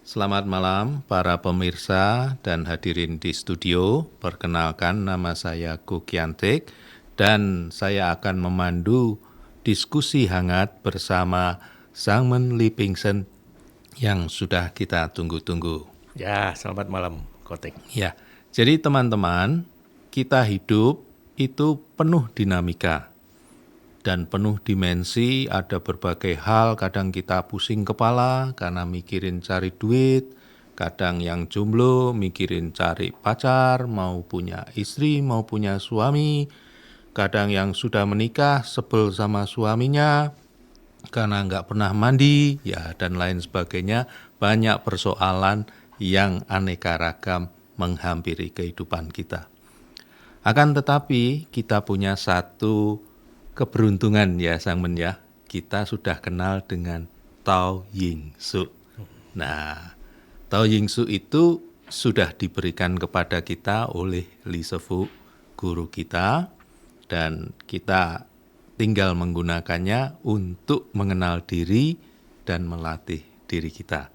Selamat malam para pemirsa dan hadirin di studio. Perkenalkan, nama saya Kukiantik dan saya akan memandu diskusi hangat bersama Sangmen Lipingsen yang sudah kita tunggu-tunggu. Ya, selamat malam, Kotek. Ya, jadi teman-teman, kita hidup itu penuh dinamika dan penuh dimensi, ada berbagai hal, kadang kita pusing kepala karena mikirin cari duit, kadang yang jomblo mikirin cari pacar, mau punya istri, mau punya suami, kadang yang sudah menikah sebel sama suaminya karena nggak pernah mandi, ya dan lain sebagainya, banyak persoalan yang aneka ragam menghampiri kehidupan kita. Akan tetapi kita punya satu keberuntungan ya Sangmen ya, kita sudah kenal dengan Tao Ying Su. Nah, Tao Ying Su itu sudah diberikan kepada kita oleh Li Sefu, guru kita, dan kita tinggal menggunakannya untuk mengenal diri dan melatih diri kita.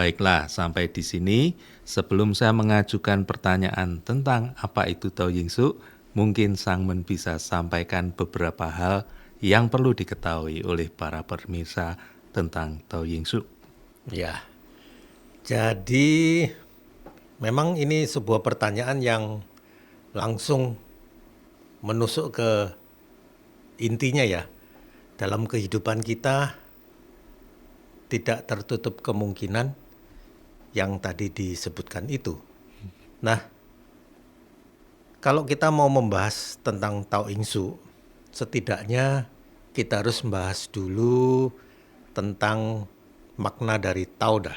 Baiklah, sampai di sini. Sebelum saya mengajukan pertanyaan tentang apa itu Tao Ying Su, mungkin Sangmen bisa sampaikan beberapa hal yang perlu diketahui oleh para pemirsa tentang Tao Ying Su. Ya, jadi memang ini sebuah pertanyaan yang langsung menusuk ke intinya ya. Dalam kehidupan kita tidak tertutup kemungkinan yang tadi disebutkan itu. Nah, kalau kita mau membahas tentang Tao Ying Su, setidaknya kita harus membahas dulu tentang makna dari Tao dah.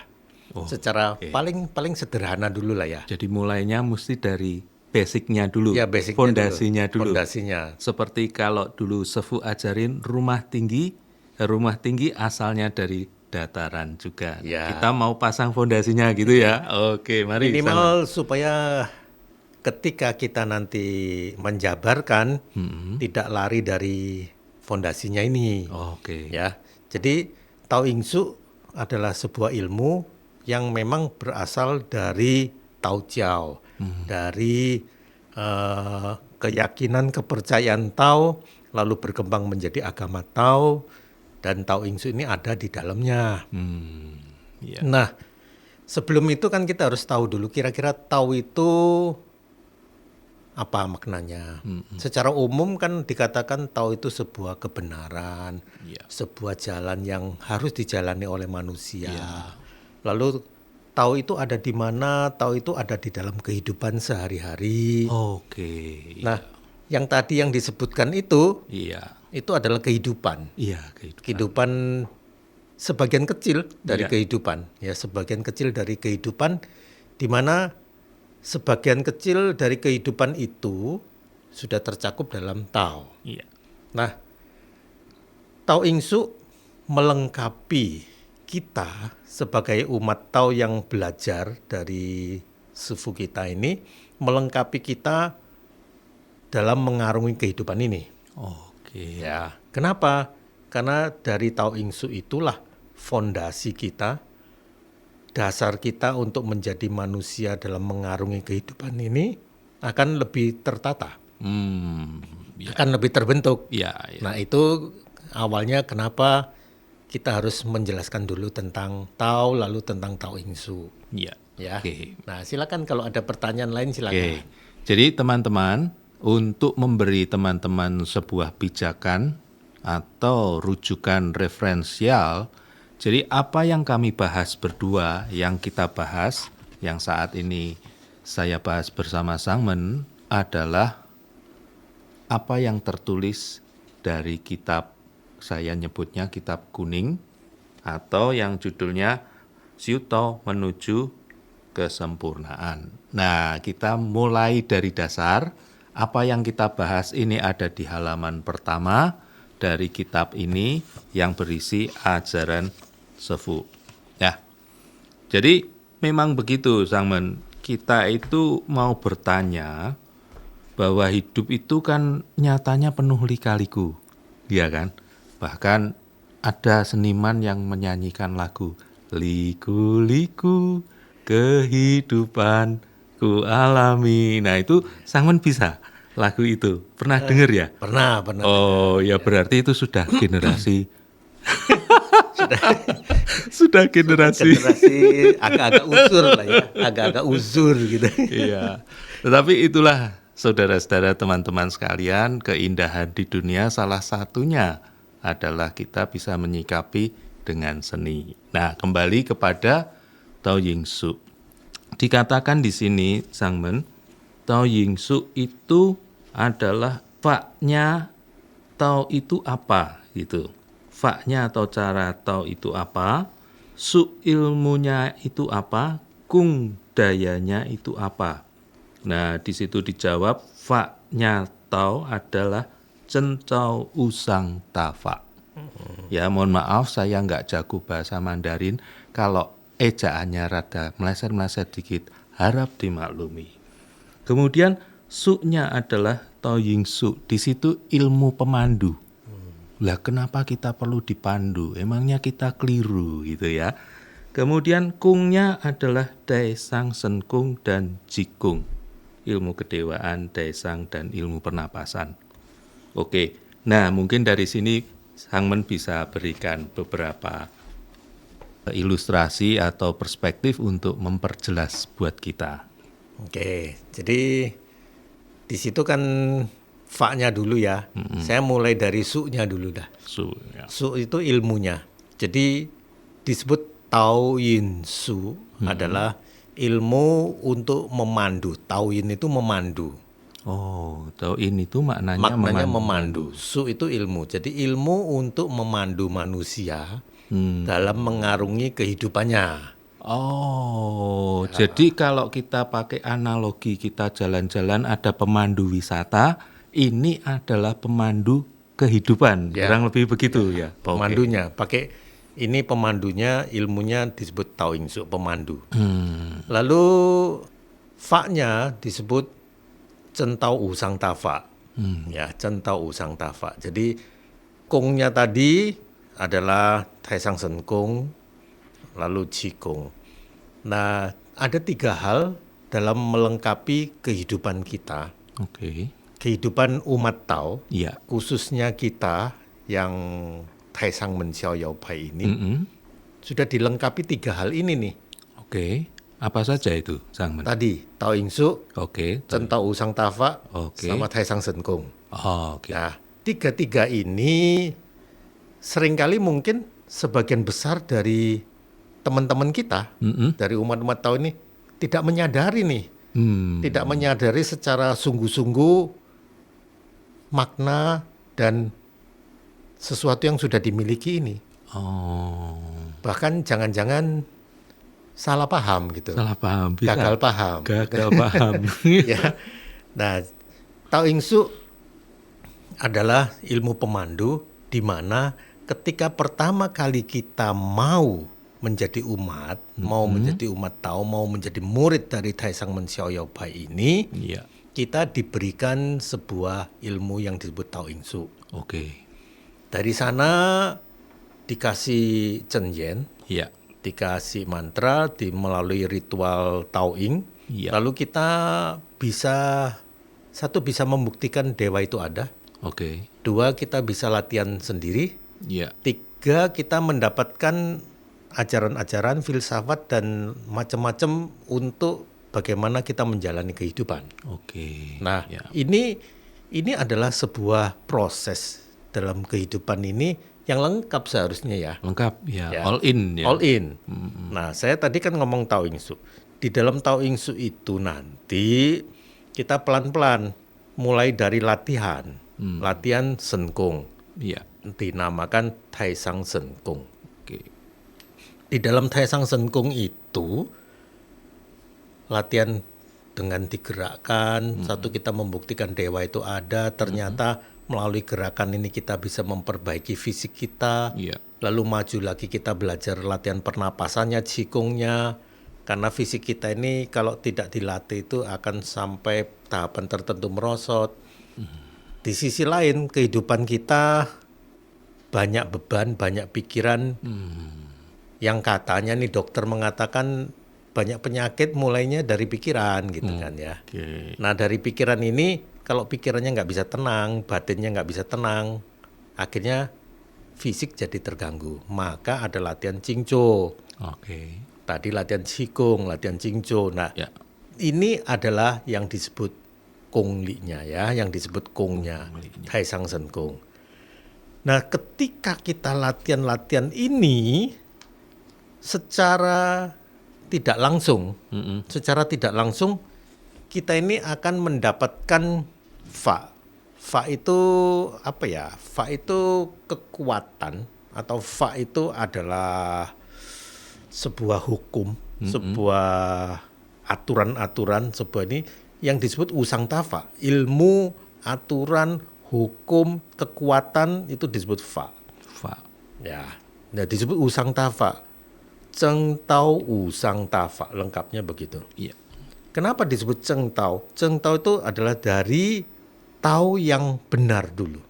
Secara paling sederhana dulu lah ya. Jadi mulainya mesti dari basicnya dulu, Ya, basicnya fondasinya dulu. Fondasinya. Seperti kalau dulu Sefu ajarin rumah tinggi asalnya dari dataran juga. Ya. Kita mau pasang fondasinya gitu ya. Oke, mari. Minimal supaya ketika kita nanti menjabarkan tidak lari dari fondasinya ini. Oke. Ya. Jadi Tao Ying Su adalah sebuah ilmu yang memang berasal dari Tao Jiao, dari keyakinan kepercayaan Tao, lalu berkembang menjadi agama Tao, dan Tao Ying Su ini ada di dalamnya. Ya. Nah, sebelum itu kan kita harus tahu dulu kira-kira Tao itu apa maknanya. Secara umum kan dikatakan Tao itu sebuah kebenaran, sebuah jalan yang harus dijalani oleh manusia. Lalu Tao itu ada di mana? Tao itu ada di dalam kehidupan sehari-hari. Oke. Nah, yang tadi yang disebutkan itu Iya. itu adalah kehidupan. Iya, Kehidupan sebagian kecil dari kehidupan. Ya, sebagian kecil dari kehidupan di mana sebagian kecil dari kehidupan itu sudah tercakup dalam Tao. Iya. Nah, Tao Ying Su melengkapi kita sebagai umat Tao yang belajar dari sefu kita ini, melengkapi kita dalam mengarungi kehidupan ini. Oke. Ya, kenapa? Karena dari Tao Ying Su itulah fondasi kita, dasar kita untuk menjadi manusia dalam mengarungi kehidupan ini akan lebih tertata, akan lebih terbentuk. Iya. Nah, itu awalnya kenapa kita harus menjelaskan dulu tentang Tao, lalu tentang Tao Ying Su. Iya. Ya. Oke. Nah, silakan kalau ada pertanyaan lain silakan. Oke. Jadi teman-teman, untuk memberi teman-teman sebuah pijakan atau rujukan referensial, jadi apa yang kami bahas berdua, yang kita bahas, yang saat ini saya bahas bersama Sangmen adalah apa yang tertulis dari kitab, saya nyebutnya kitab kuning, atau yang judulnya Siu Tao Menuju Kesempurnaan. Nah, kita mulai dari dasar. Apa yang kita bahas ini ada di halaman pertama dari kitab ini yang berisi ajaran Sefu. Ya. Jadi memang begitu Sangmen. Kita itu mau bertanya bahwa hidup itu kan nyatanya penuh lika-liku. Iya kan? Bahkan ada seniman yang menyanyikan lagu liku-liku kehidupan ku alami. Nah itu Sangmen bisa lagu itu. Pernah dengar ya? Pernah dengar. Oh ya berarti itu sudah generasi. Sudah generasi. Generasi agak-agak uzur lah ya, agak-agak uzur gitu. Iya. Tetapi itulah saudara-saudara teman-teman sekalian, keindahan di dunia salah satunya adalah kita bisa menyikapi dengan seni. Nah, kembali kepada Tao Ying Su. Dikatakan di sini, Sangmen, Tao Ying Su itu adalah faknya Tao itu apa gitu. Faknya atau cara Tao itu apa, su ilmunya itu apa, kung dayanya itu apa. Nah, di situ dijawab faknya Tao adalah cencau usang tafa. Ya, mohon maaf saya nggak jago bahasa Mandarin. Kalau ejaannya rada meleset-meleset dikit, harap dimaklumi. Kemudian su-nya adalah Tao Ying Su. Di situ ilmu pemandu. Lah kenapa kita perlu dipandu? Emangnya kita keliru gitu ya. Kemudian kungnya adalah Daesang Sen Kung dan Jikung. Ilmu kedewaan, Daesang dan ilmu pernapasan. Oke, nah mungkin dari sini Sangmen bisa berikan beberapa ilustrasi atau perspektif untuk memperjelas buat kita. Oke, jadi di situ kan fa-nya dulu ya. Saya mulai dari su-nya dulu dah. Ya. Su itu ilmunya. Jadi disebut Tao Yin Su adalah ilmu untuk memandu. Tao Yin itu memandu. Oh, Tao Yin itu maknanya memandu. Su itu ilmu. Jadi ilmu untuk memandu manusia dalam mengarungi kehidupannya. Oh, jadi kalau kita pakai analogi kita jalan-jalan ada pemandu wisata, ini adalah pemandu kehidupan, kurang lebih begitu ya. Pemandunya, pakai ini pemandunya, ilmunya disebut Tao Ying Su, pemandu. Lalu fa-nya disebut Centau Usang Tafa. Ya, Centau Usang Tafa. Jadi kungnya tadi adalah Taisang Sen Kung, lalu Jikung. Nah, ada 3 hal dalam melengkapi kehidupan kita. Oke. Kehidupan umat Tao, Iya. khususnya kita yang Taisang Men Xiao Yao Pai ini, sudah dilengkapi 3 hal ini nih. Oke. Apa saja itu, Sangmen? Tadi, Tao Ying Su, Oke. Centau Usang Tafa, Oke. sama Taisang Sen Kung. Oh, oke. Nah, 3 ini seringkali mungkin sebagian besar dari teman-teman kita, dari umat-umat Tao ini tidak menyadari nih. Tidak menyadari secara sungguh-sungguh makna dan sesuatu yang sudah dimiliki ini. Oh. Bahkan jangan-jangan salah paham gitu. Salah paham. Bisa. Gagal paham. Gagal paham. Ya. Nah, Tao Ying Su adalah ilmu pemandu di mana ketika pertama kali kita mau menjadi umat, mau menjadi umat Tao, mau menjadi murid dari Taisang Men Xiao Yao Pai ini, Iya. kita diberikan sebuah ilmu yang disebut Tao Ying Su. Oke. Dari sana dikasih Chen Yen, Iya. dikasih mantra melalui ritual Tao Ying. Iya. Lalu kita bisa membuktikan dewa itu ada. Oke. 2, kita bisa latihan sendiri. Iya. 3, kita mendapatkan ajaran-ajaran, filsafat dan macam-macam untuk bagaimana kita menjalani kehidupan. Oke. Nah, ya. ini adalah sebuah proses dalam kehidupan ini yang lengkap seharusnya ya. Lengkap ya. Ya. All in ya. All in. Nah, saya tadi kan ngomong Tao Ying Su. Di dalam Tao Ying Su itu nanti kita pelan-pelan mulai dari latihan. Latihan Sen Kung. Iya. Dinamakan Taisang Sen Kung. Oke. Di dalam Taisang Sen Kung itu latihan dengan digerakkan, satu kita membuktikan dewa itu ada, ternyata melalui gerakan ini kita bisa memperbaiki fisik kita. Iya. Lalu maju lagi kita belajar latihan pernapasannya, jikungnya. Karena fisik kita ini kalau tidak dilatih itu akan sampai tahapan tertentu merosot. Di sisi lain kehidupan kita banyak beban, banyak pikiran. Yang katanya nih dokter mengatakan banyak penyakit mulainya dari pikiran gitu kan ya. Oke. Nah dari pikiran ini, kalau pikirannya nggak bisa tenang, batinnya nggak bisa tenang, akhirnya fisik jadi terganggu. Maka ada latihan Qingzhou. Oke. Tadi latihan Qigong, latihan Qingzhou. Nah Ya. ini adalah yang disebut Kongli-nya ya, yang disebut Kongnya, Tai Sang Sen Kong. Nah ketika kita latihan-latihan ini secara tidak langsung, kita ini akan mendapatkan fa. Fa itu apa ya? Fa itu kekuatan atau fa itu adalah sebuah hukum, sebuah aturan-aturan, sebuah ini yang disebut usang tafa. Ilmu, aturan, hukum, kekuatan itu disebut fa. Fa. Ya, nah disebut usang tafa. Zheng Tao Usang Tafa, lengkapnya begitu. Iya. Kenapa disebut Zheng Tao? Zheng Tao itu adalah dari Tao yang benar dulu.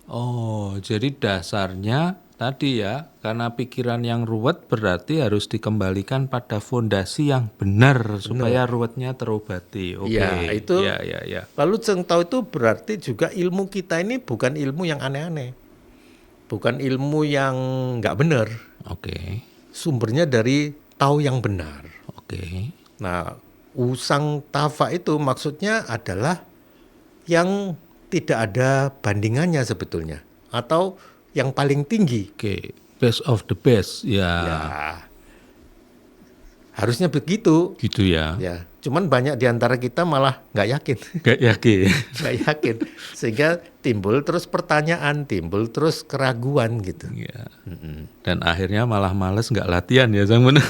Oh, jadi dasarnya tadi ya, karena pikiran yang ruwet berarti harus dikembalikan pada fondasi yang benar supaya ruwetnya terobati. Oke. Ya, itu. Ya. Lalu Zheng Tao itu berarti juga ilmu kita ini bukan ilmu yang aneh-aneh. Bukan ilmu yang nggak benar. Oke. Sumbernya dari Tao yang benar. Oke. Nah, Usang Tafa itu maksudnya adalah yang tidak ada bandingannya sebetulnya. Atau yang paling tinggi. Oke. Best of the best. Ya. Harusnya begitu. Gitu ya. Ya, cuman banyak di antara kita malah nggak yakin. Gak yakin. Nggak yakin. Sehingga timbul terus pertanyaan, timbul terus keraguan gitu. Ya. Dan akhirnya malah males nggak latihan ya, Sang Men.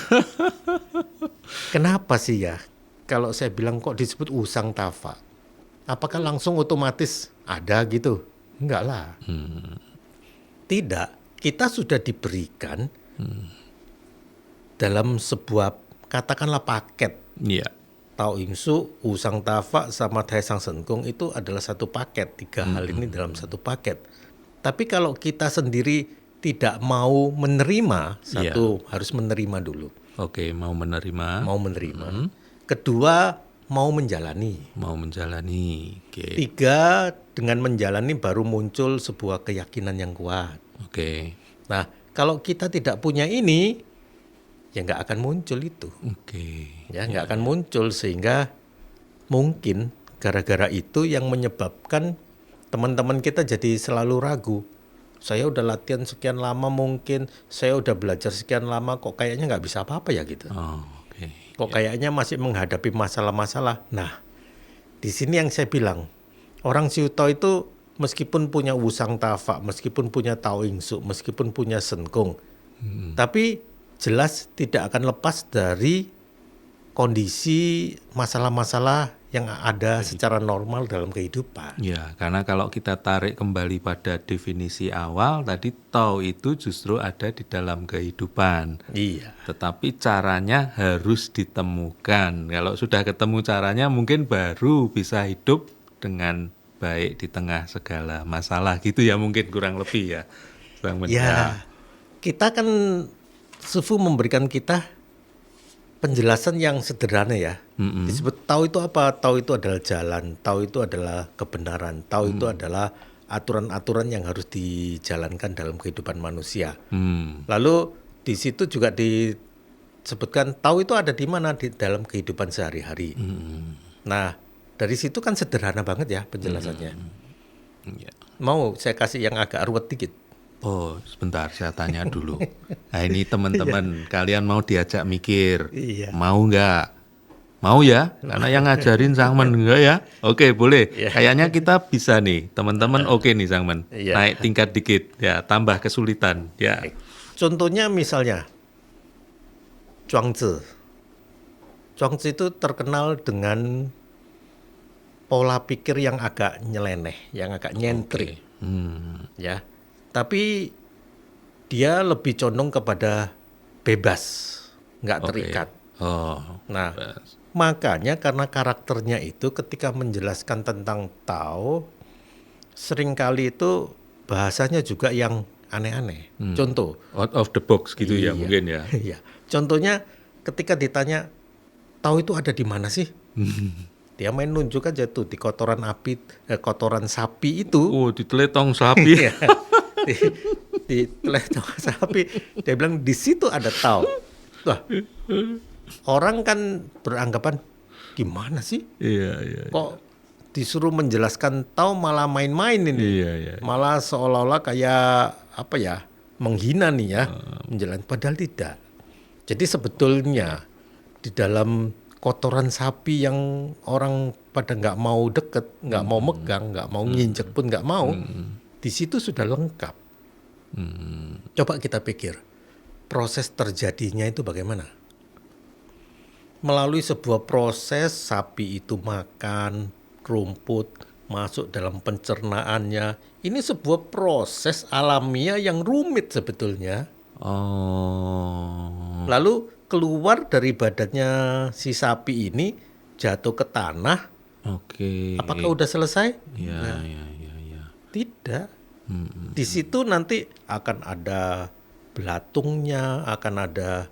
Kenapa sih ya? Kalau saya bilang kok disebut usang tafa, apakah langsung otomatis ada gitu? Enggak lah. Tidak. Kita sudah diberikan dalam sebuah katakanlah paket. Iya. Tao Ying Su, Usang Tafa, sama Tai Sang Sen Kong itu adalah satu paket. Tiga hal ini dalam satu paket. Tapi kalau kita sendiri tidak mau menerima, satu harus menerima dulu. Oke, mau menerima. Mau menerima. Kedua, mau menjalani. Mau menjalani. Oke. Tiga, dengan menjalani baru muncul sebuah keyakinan yang kuat. Oke. Nah, kalau kita tidak punya ini, ya nggak akan muncul itu. Oke. Ya nggak akan muncul, sehingga mungkin gara-gara itu yang menyebabkan teman-teman kita jadi selalu ragu. Saya udah latihan sekian lama, mungkin saya udah belajar sekian lama, kok kayaknya nggak bisa apa-apa ya gitu. Oh, oke. Kok kayaknya masih menghadapi masalah-masalah. Nah, di sini yang saya bilang, orang Siu Tao itu meskipun punya Wusang Tafa, meskipun punya Tao Ying Su, meskipun punya Sen Kong, tapi jelas tidak akan lepas dari kondisi masalah-masalah yang ada secara normal dalam kehidupan. Ya, karena kalau kita tarik kembali pada definisi awal tadi, Tao itu justru ada di dalam kehidupan. Iya. Tetapi caranya harus ditemukan. Kalau sudah ketemu caranya mungkin baru bisa hidup dengan baik di tengah segala masalah gitu ya, mungkin kurang lebih ya. Bang Men. Ya, kita kan Sufu memberikan kita penjelasan yang sederhana ya. Disebut Tao itu apa? Tao itu adalah jalan, Tao itu adalah kebenaran, Tao itu adalah aturan-aturan yang harus dijalankan dalam kehidupan manusia. Lalu di situ juga disebutkan Tao itu ada di mana, di dalam kehidupan sehari-hari. Nah, dari situ kan sederhana banget ya penjelasannya. Ya. Mau saya kasih yang agak ruwet dikit. Oh, sebentar saya tanya dulu. Nah, ini teman-teman, kalian mau diajak mikir? Iya. Mau nggak? Mau ya? Karena yang ngajarin Sang Men enggak ya? Oke, boleh. Kayaknya kita bisa nih, teman-teman. Oke nih Sang Men. Iya. Naik tingkat dikit, ya, tambah kesulitan, ya. Contohnya misalnya Zhuangzi. Zhuangzi itu terkenal dengan pola pikir yang agak nyeleneh, yang agak nyentrik. Ya. Tapi dia lebih condong kepada bebas, nggak terikat. Oh, Nah, makanya karena karakternya itu ketika menjelaskan tentang Tao, seringkali itu bahasanya juga yang aneh-aneh. Contoh, Out of the box gitu ya Iya. mungkin ya. Iya. Contohnya ketika ditanya tahu itu ada di mana sih? Dia main nunjuk aja tuh di kotoran sapi itu. Oh, diteletong sapi. Iya. di teletong sapi. Dia bilang di situ ada tahu. Wah, orang kan beranggapan gimana sih? Iya. Kok disuruh menjelaskan tahu malah main-main ini? Iya. Malah seolah-olah kayak apa ya? Menghina nih ya. Padahal tidak. Jadi sebetulnya di dalam kotoran sapi yang orang pada nggak mau deket, nggak mau megang, nggak mau nginjek pun nggak mau, di situ sudah lengkap. Coba kita pikir, proses terjadinya itu bagaimana? Melalui sebuah proses sapi itu makan rumput, masuk dalam pencernaannya. Ini sebuah proses alamiah yang rumit sebetulnya. Oh. Lalu keluar dari badannya si sapi ini jatuh ke tanah. Oke. Apakah udah selesai? Ya. Tidak. Di situ nanti akan ada belatungnya, akan ada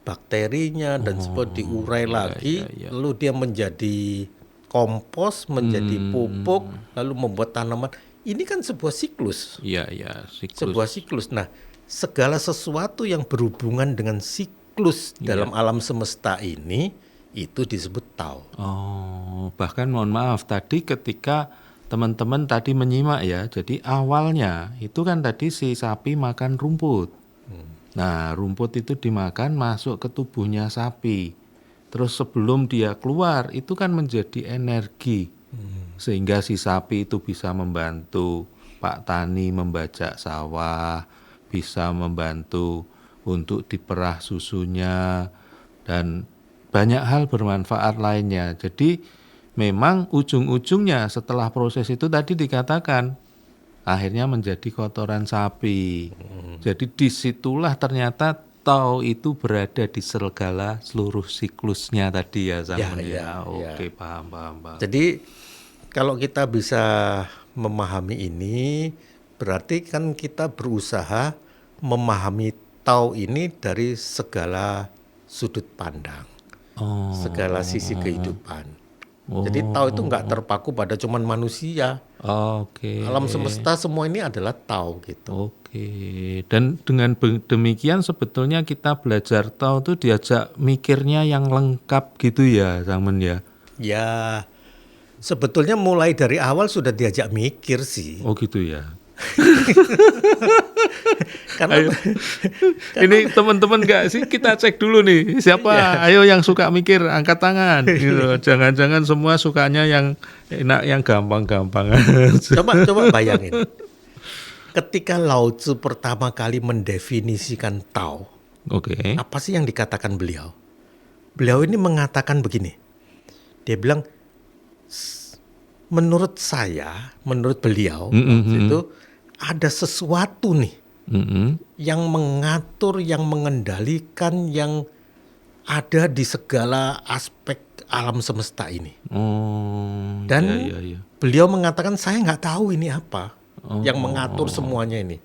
bakterinya dan seperti diurai lagi. iya. Lalu dia menjadi kompos, menjadi pupuk, lalu membuat tanaman. Ini kan sebuah siklus. Iya, siklus. Sebuah siklus. Nah, segala sesuatu yang berhubungan dengan siklus dalam alam semesta ini itu disebut Tao. Oh, bahkan mohon maaf tadi ketika teman-teman tadi menyimak ya, jadi awalnya itu kan tadi si sapi makan rumput. Nah, rumput itu dimakan masuk ke tubuhnya sapi. Terus sebelum dia keluar itu kan menjadi energi. Sehingga si sapi itu bisa membantu Pak Tani membajak sawah, bisa membantu untuk diperah susunya, dan banyak hal bermanfaat lainnya. Jadi memang ujung-ujungnya setelah proses itu tadi dikatakan akhirnya menjadi kotoran sapi. Jadi disitulah ternyata Tao itu berada di seluruh siklusnya tadi ya Samun ya. Oke, paham. Jadi kalau kita bisa memahami ini, berarti kan kita berusaha memahami Tao ini dari segala sudut pandang, segala sisi kehidupan. Jadi Tao itu nggak terpaku pada cuman manusia. Oke. Alam semesta semua ini adalah Tao gitu. Oke. Dan dengan demikian sebetulnya kita belajar Tao itu diajak mikirnya yang lengkap gitu ya, Samun ya. Ya, sebetulnya mulai dari awal sudah diajak mikir sih. Oh gitu ya. Karena Ini teman-teman nggak sih, kita cek dulu nih siapa ayo yang suka mikir angkat tangan gitu. Jangan-jangan semua sukanya yang enak, yang gampang-gampang. coba bayangin. Ketika Lao Tzu pertama kali mendefinisikan Tao, Oke. apa sih yang dikatakan beliau? Beliau ini mengatakan begini. Dia bilang menurut beliau itu ada sesuatu nih yang mengatur, yang mengendalikan, yang ada di segala aspek alam semesta ini. Dan iya. beliau mengatakan saya nggak tahu ini apa yang mengatur semuanya ini.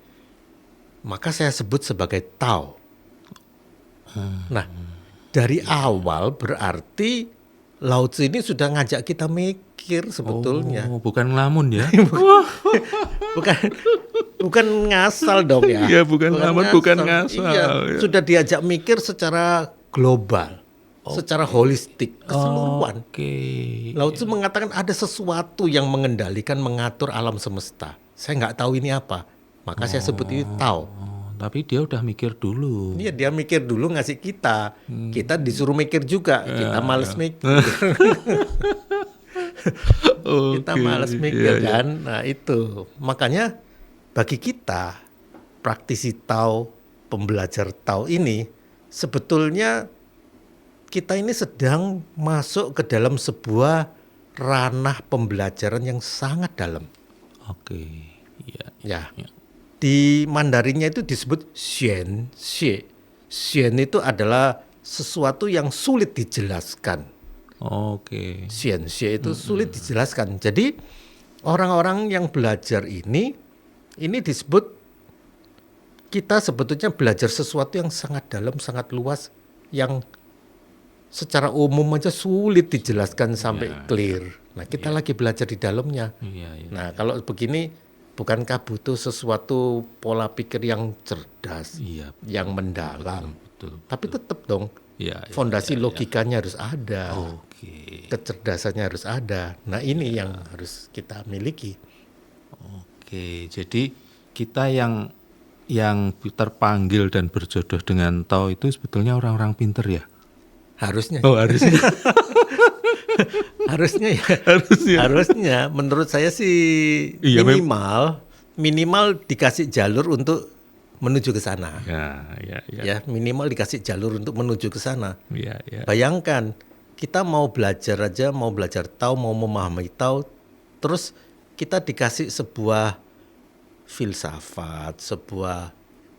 Maka saya sebut sebagai Tao. Nah, dari awal berarti Lao Tzu ini sudah ngajak kita mikir sebetulnya. Bukan ngelamun ya. Bukan ngasal dong ya. Iya, bukan ngasal. Iya, sudah diajak mikir secara global, secara holistik, keseluruhan. Lao Tzu mengatakan ada sesuatu yang mengendalikan, mengatur alam semesta. Saya nggak tahu ini apa, maka saya sebut ini Tao. Tapi dia udah mikir dulu. Iya, dia mikir dulu ngasih kita. Kita disuruh mikir juga, kita males mikir. Kita males mikir kan. Nah itu, makanya bagi kita praktisi Tao, pembelajar Tao ini, sebetulnya kita ini sedang masuk ke dalam sebuah ranah pembelajaran yang sangat dalam. Oke. Ya. Di Mandarinnya itu disebut xuan xie. Xuan itu adalah sesuatu yang sulit dijelaskan. Oke. Xuan xie itu sulit dijelaskan. Jadi orang-orang yang belajar ini disebut kita sebetulnya belajar sesuatu yang sangat dalam, sangat luas, yang secara umum aja sulit dijelaskan sampai clear. Nah, kita lagi belajar di dalamnya. Nah, kalau begini, bukankah butuh sesuatu pola pikir yang cerdas, yang mendalam? Betul. Tapi tetap dong, fondasi logikanya harus ada, kecerdasannya harus ada. Nah, ini yang harus kita miliki. Oke, jadi kita yang terpanggil dan berjodoh dengan Tao itu sebetulnya orang-orang pinter ya? Harusnya. Oh, harusnya. Harusnya ya. Harusnya menurut saya sih minimal dikasih jalur untuk menuju ke sana. Ya, minimal dikasih jalur untuk menuju ke sana. Bayangkan kita mau belajar Tao, mau memahami Tao, terus kita dikasih sebuah filsafat, sebuah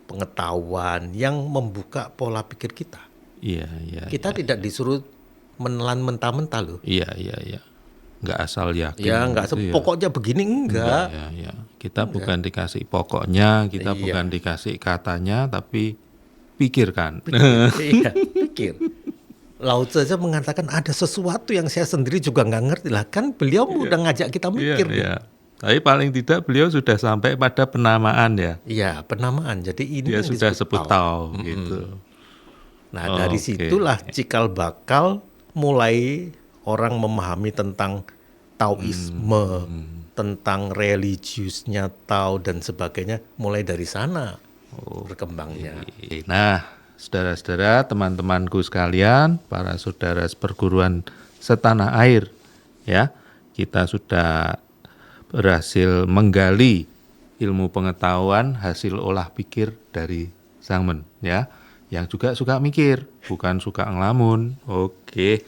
pengetahuan yang membuka pola pikir kita. Kita tidak disuruh menelan mentah-mentah loh. Nggak asal yakin. Pokoknya begini enggak. Kita bukan dikasih pokoknya, kita bukan dikasih katanya, tapi pikirkan. Pikir. Lao Tzu saja mengatakan ada sesuatu yang saya sendiri juga nggak ngerti lah. Kan beliau udah ngajak kita mikir. Tapi paling tidak beliau sudah sampai pada penamaan ya. Iya, penamaan. Jadi ini dia sudah sebut Tao gitu. Nah, dari situlah cikal bakal mulai orang memahami tentang Taoisme, tentang religiusnya Tao dan sebagainya, mulai dari sana berkembangnya. Nah, saudara-saudara, teman-temanku sekalian, para saudara perguruan setanah air, ya, kita sudah berhasil menggali ilmu pengetahuan hasil olah pikir dari Sang Men, ya, yang juga suka mikir, bukan suka ngelamun. Oke,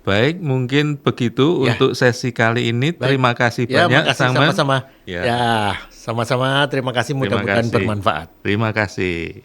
baik, mungkin begitu untuk sesi kali ini. Baik. Terima kasih banyak, Sang Men. Sama-sama. Sama-sama. Terima kasih, mudah-mudahan bermanfaat. Terima kasih.